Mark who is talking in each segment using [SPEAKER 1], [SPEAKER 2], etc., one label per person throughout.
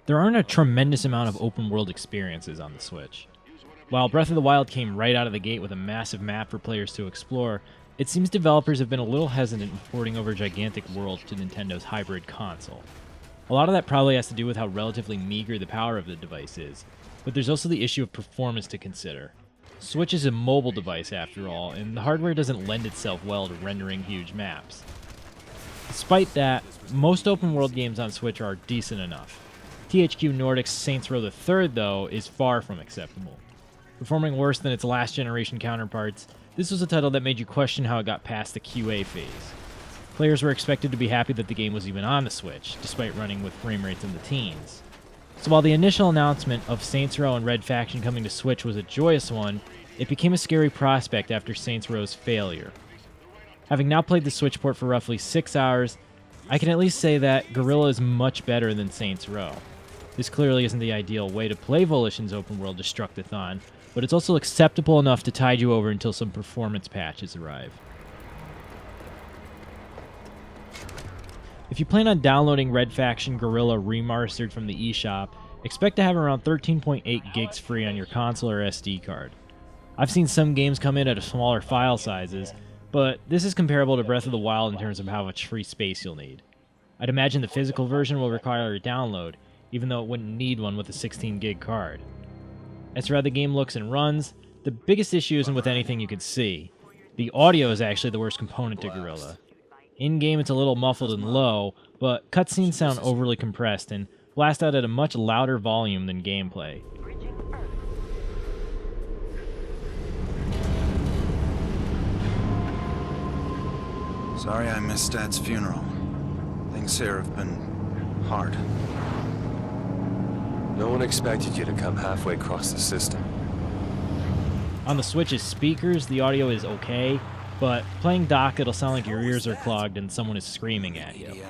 [SPEAKER 1] There aren't a tremendous amount of open world experiences on the Switch. While Breath of the Wild came right out of the gate with a massive map for players to explore, it seems developers have been a little hesitant in porting over gigantic worlds to Nintendo's hybrid console. A lot of that probably has to do with how relatively meager the power of the device is, but there's also the issue of performance to consider. Switch is a mobile device after all, and the hardware doesn't lend itself well to rendering huge maps. Despite that, most open world games on Switch are decent enough. THQ Nordic's Saints Row III, though, is far from acceptable. Performing worse than its last generation counterparts, this was a title that made you question how it got past the QA phase. Players were expected to be happy that the game was even on the Switch, despite running with frame rates in the teens. So while the initial announcement of Saints Row and Red Faction coming to Switch was a joyous one, it became a scary prospect after Saints Row's failure. Having now played the Switch port for roughly 6 hours, I can at least say that Guerrilla is much better than Saints Row. This clearly isn't the ideal way to play Volition's open-world Destructoid, but it's also acceptable enough to tide you over until some performance patches arrive. If you plan on downloading Red Faction Guerilla Re-Mars-tered from the eShop, expect to have around 13.8 gigs free on your console or SD card. I've seen some games come in at smaller file sizes, but this is comparable to Breath of the Wild in terms of how much free space you'll need. I'd imagine the physical version will require a download, even though it wouldn't need one with a 16 gig card. As for how the game looks and runs, the biggest issue isn't with anything you can see. The audio is actually the worst component to Guerrilla. In-game it's a little muffled and low, but cutscenes sound overly compressed and blast out at a much louder volume than gameplay.
[SPEAKER 2] Sorry I missed Dad's funeral. Things here have been hard.
[SPEAKER 3] No one expected you to come halfway across the system.
[SPEAKER 1] On the Switch's speakers, the audio is okay, but playing dock, it'll sound like your ears are clogged and someone is screaming at you.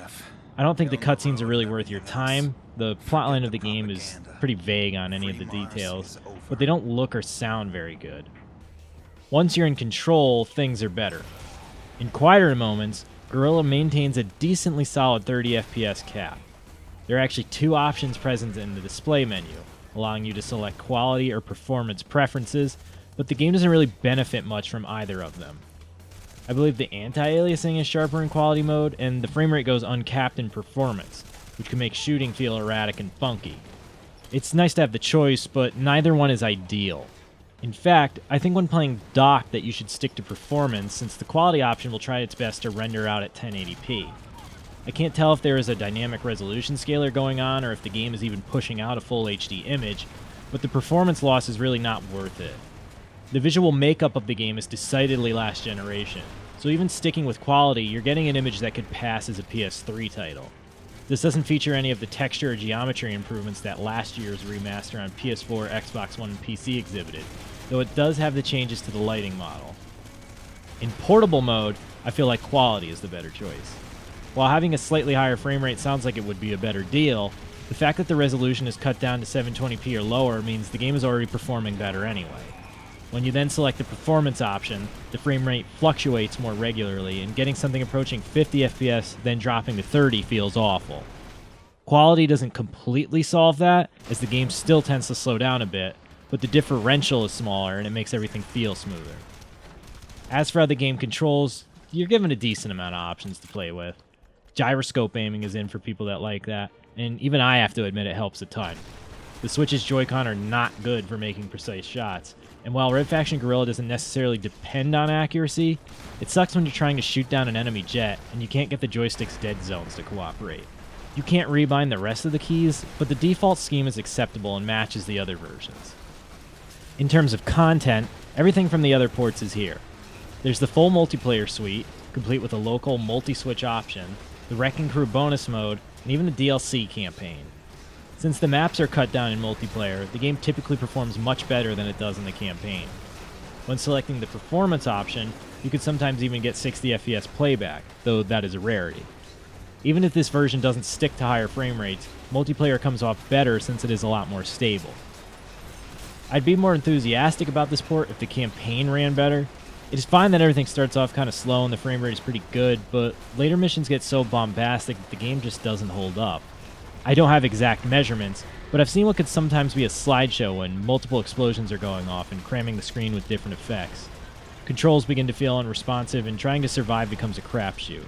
[SPEAKER 1] I don't think the cutscenes are really worth your time. The plotline of the game is pretty vague on any of the details, but they don't look or sound very good. Once you're in control, things are better. In quieter moments, Guerrilla maintains a decently solid 30 FPS cap. There are actually two options present in the display menu, allowing you to select quality or performance preferences, but the game doesn't really benefit much from either of them. I believe the anti-aliasing is sharper in quality mode, and the frame rate goes uncapped in performance, which can make shooting feel erratic and funky. It's nice to have the choice, but neither one is ideal. In fact, I think when playing dock that you should stick to performance, since the quality option will try its best to render out at 1080p. I can't tell if there is a dynamic resolution scaler going on or if the game is even pushing out a full HD image, but the performance loss is really not worth it. The visual makeup of the game is decidedly last generation, so even sticking with quality, you're getting an image that could pass as a PS3 title. This doesn't feature any of the texture or geometry improvements that last year's remaster on PS4, Xbox One, and PC exhibited, though it does have the changes to the lighting model. In portable mode, I feel like quality is the better choice. While having a slightly higher frame rate sounds like it would be a better deal, the fact that the resolution is cut down to 720p or lower means the game is already performing better anyway. When you then select the performance option, the frame rate fluctuates more regularly, and getting something approaching 50 FPS then dropping to 30 feels awful. Quality doesn't completely solve that, as the game still tends to slow down a bit, but the differential is smaller and it makes everything feel smoother. As for how the game controls, you're given a decent amount of options to play with. Gyroscope aiming is in for people that like that, and even I have to admit it helps a ton. The Switch's Joy-Con are not good for making precise shots, and while Red Faction Guerrilla doesn't necessarily depend on accuracy, it sucks when you're trying to shoot down an enemy jet and you can't get the joystick's dead zones to cooperate. You can't rebind the rest of the keys, but the default scheme is acceptable and matches the other versions. In terms of content, everything from the other ports is here. There's the full multiplayer suite, complete with a local multi-switch option, the Wrecking Crew bonus mode, and even the DLC campaign. Since the maps are cut down in multiplayer, the game typically performs much better than it does in the campaign. When selecting the performance option, you could sometimes even get 60 FPS playback, though that is a rarity. Even if this version doesn't stick to higher frame rates, multiplayer comes off better since it is a lot more stable. I'd be more enthusiastic about this port if the campaign ran better. It is fine that everything starts off kind of slow and the frame rate is pretty good, but later missions get so bombastic that the game just doesn't hold up. I don't have exact measurements, but I've seen what could sometimes be a slideshow when multiple explosions are going off and cramming the screen with different effects. Controls begin to feel unresponsive, and trying to survive becomes a crapshoot.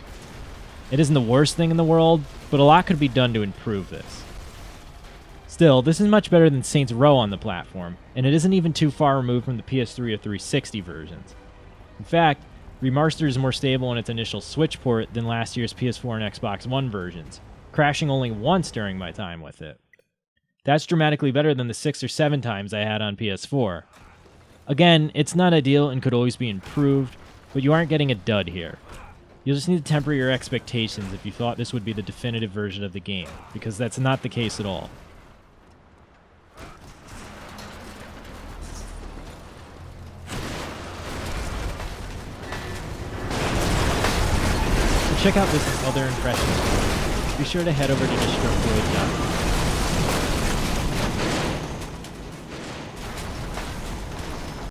[SPEAKER 1] It isn't the worst thing in the world, but a lot could be done to improve this. Still, this is much better than Saints Row on the platform, and it isn't even too far removed from the PS3 or 360 versions. In fact, Re-Mars-tered is more stable in its initial Switch port than last year's PS4 and Xbox One versions, crashing only once during my time with it. That's dramatically better than the 6 or 7 times I had on PS4. Again, it's not ideal and could always be improved, but you aren't getting a dud here. You'll just need to temper your expectations if you thought this would be the definitive version of the game, because that's not the case at all. To check out this and other impressions, be sure to head over to Destructoid.com.